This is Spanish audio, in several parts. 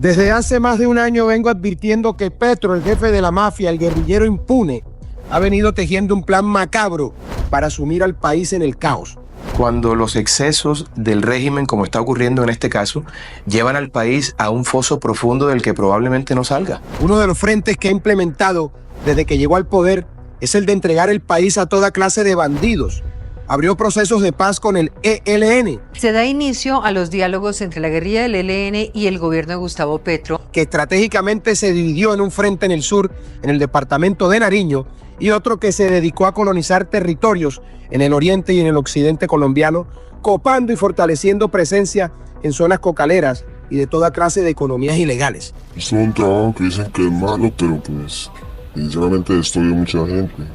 Desde hace más de un año vengo advirtiendo que Petro, el jefe de la mafia, el guerrillero impune, ha venido tejiendo un plan macabro para sumir al país en el caos. Cuando los excesos del régimen, como está ocurriendo en este caso, llevan al país a un foso profundo del que probablemente no salga. Uno de los frentes que ha implementado desde que llegó al poder es el de entregar el país a toda clase de bandidos. Abrió procesos de paz con el ELN. Se da inicio a los diálogos entre la guerrilla del ELN y el gobierno de Gustavo Petro, que estratégicamente se dividió en un frente en el sur, en el departamento de Nariño, y otro que se dedicó a colonizar territorios en el oriente y en el occidente colombiano, copando y fortaleciendo presencia en zonas cocaleras y de toda clase de economías ilegales. Es un trabajo que dicen que es malo, pero pues sinceramente destruye mucha gente.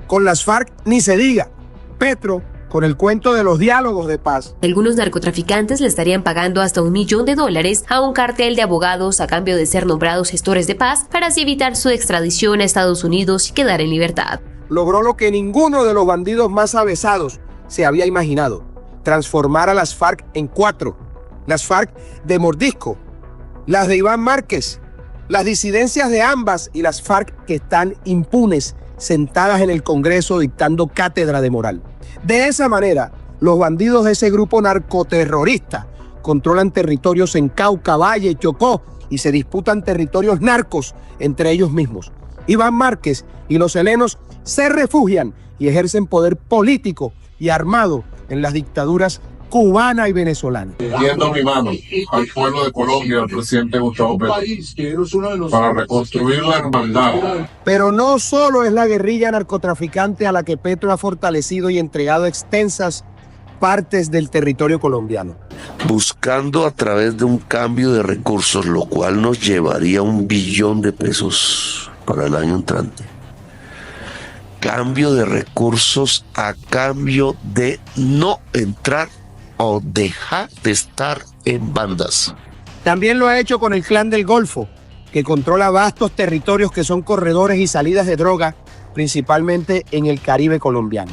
Con las FARC ni se diga. Petro, con el cuento de los diálogos de paz. Algunos narcotraficantes le estarían pagando hasta $1 millón a un cartel de abogados a cambio de ser nombrados gestores de paz para así evitar su extradición a Estados Unidos y quedar en libertad. Logró lo que ninguno de los bandidos más avesados se había imaginado: transformar a las FARC en 4. Las FARC de Mordisco, las de Iván Márquez, las disidencias de ambas y las FARC que están impunes, sentadas en el Congreso dictando cátedra de moral. De esa manera, los bandidos de ese grupo narcoterrorista controlan territorios en Cauca, Valle, Chocó y se disputan territorios narcos entre ellos mismos. Iván Márquez y los helenos se refugian y ejercen poder político y armado en las dictaduras cubana y venezolana. Tiendo mi mano al pueblo de Colombia, al presidente Gustavo Petro, para reconstruir la hermandad. Pero no solo es la guerrilla narcotraficante a la que Petro ha fortalecido y entregado extensas partes del territorio colombiano. Buscando a través de un cambio de recursos, lo cual nos llevaría $1 billón para el año entrante. Cambio de recursos a cambio de no entrar o dejar de estar en bandas. También lo ha hecho con el Clan del Golfo, que controla vastos territorios que son corredores y salidas de droga, principalmente en el Caribe colombiano.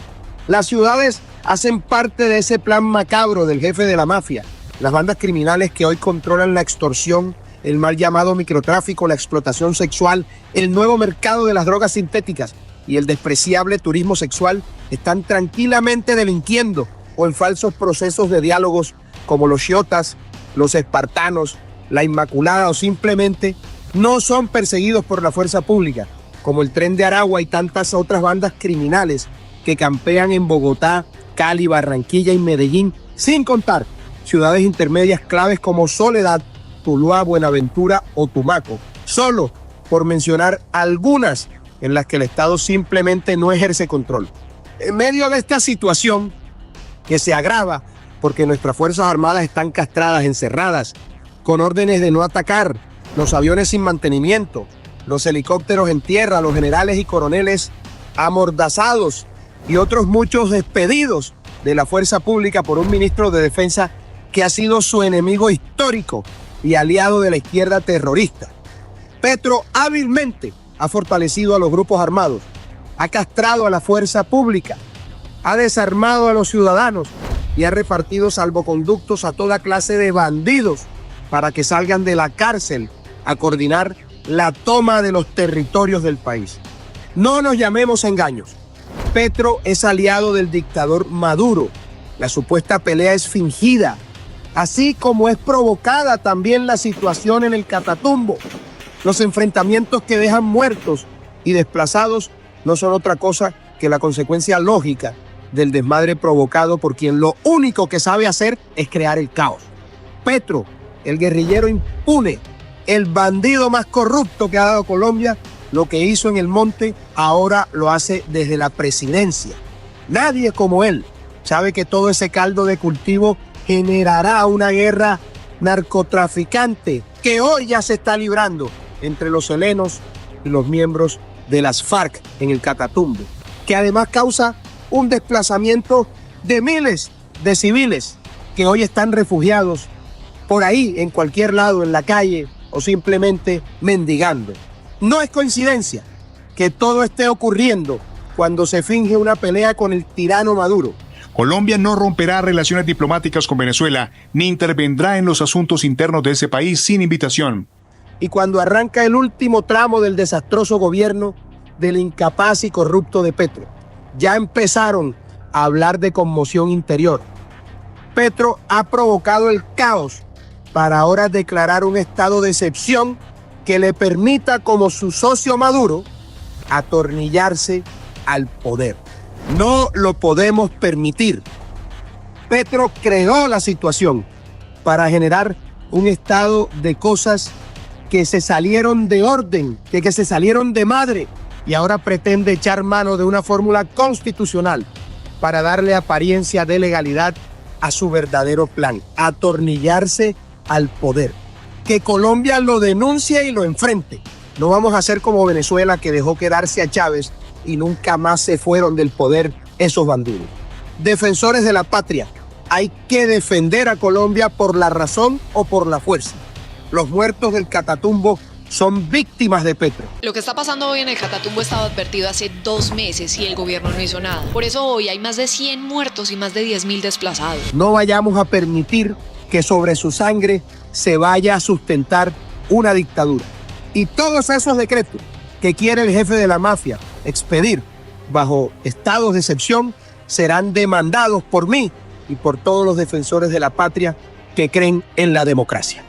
Las ciudades hacen parte de ese plan macabro del jefe de la mafia. Las bandas criminales que hoy controlan la extorsión, el mal llamado microtráfico, la explotación sexual, el nuevo mercado de las drogas sintéticas y el despreciable turismo sexual están tranquilamente delinquiendo o en falsos procesos de diálogos como los Xiotas, los espartanos, la Inmaculada, o simplemente no son perseguidos por la fuerza pública, como el Tren de Aragua y tantas otras bandas criminales que campean en Bogotá, Cali, Barranquilla y Medellín, sin contar ciudades intermedias claves como Soledad, Tuluá, Buenaventura o Tumaco, solo por mencionar algunas en las que el Estado simplemente no ejerce control. En medio de esta situación, que se agrava porque nuestras Fuerzas Armadas están castradas, encerradas, con órdenes de no atacar, los aviones sin mantenimiento, los helicópteros en tierra, los generales y coroneles amordazados y otros muchos despedidos de la fuerza pública por un ministro de Defensa que ha sido su enemigo histórico y aliado de la izquierda terrorista. Petro hábilmente ha fortalecido a los grupos armados, ha castrado a la fuerza pública, ha desarmado a los ciudadanos y ha repartido salvoconductos a toda clase de bandidos para que salgan de la cárcel a coordinar la toma de los territorios del país. No nos llamemos engaños. Petro es aliado del dictador Maduro. La supuesta pelea es fingida, así como es provocada también la situación en el Catatumbo. Los enfrentamientos que dejan muertos y desplazados no son otra cosa que la consecuencia lógica del desmadre provocado por quien lo único que sabe hacer es crear el caos. Petro, el guerrillero impune, el bandido más corrupto que ha dado Colombia, lo que hizo en el monte, ahora lo hace desde la presidencia. Nadie como él sabe que todo ese caldo de cultivo generará una guerra narcotraficante que hoy ya se está librando entre los helenos y los miembros de las FARC en el Catatumbo, que además causa un desplazamiento de miles de civiles que hoy están refugiados por ahí, en cualquier lado, en la calle o simplemente mendigando. No es coincidencia que todo esté ocurriendo cuando se finge una pelea con el tirano Maduro, Colombia no romperá relaciones diplomáticas con Venezuela ni intervendrá en los asuntos internos de ese país sin invitación. Y cuando arranca el último tramo del desastroso gobierno del incapaz y corrupto de Petro, ya empezaron a hablar de conmoción interior. Petro ha provocado el caos para ahora declarar un estado de excepción que le permita, como su socio Maduro, atornillarse al poder. No lo podemos permitir. Petro creó la situación para generar un estado de cosas que se salieron de orden, que se salieron de madre, y ahora pretende echar mano de una fórmula constitucional para darle apariencia de legalidad a su verdadero plan, atornillarse al poder. Que Colombia lo denuncie y lo enfrente. No vamos a ser como Venezuela, que dejó quedarse a Chávez y nunca más se fueron del poder esos bandidos. Defensores de la patria, hay que defender a Colombia por la razón o por la fuerza. Los muertos del Catatumbo son víctimas de Petro. Lo que está pasando hoy en el Catatumbo estaba advertido hace 2 meses y el gobierno no hizo nada. Por eso hoy hay más de 100 muertos y más de 10.000 desplazados. No vayamos a permitir que sobre su sangre se vaya a sustentar una dictadura. Y todos esos decretos que quiere el jefe de la mafia expedir bajo estados de excepción serán demandados por mí y por todos los defensores de la patria que creen en la democracia.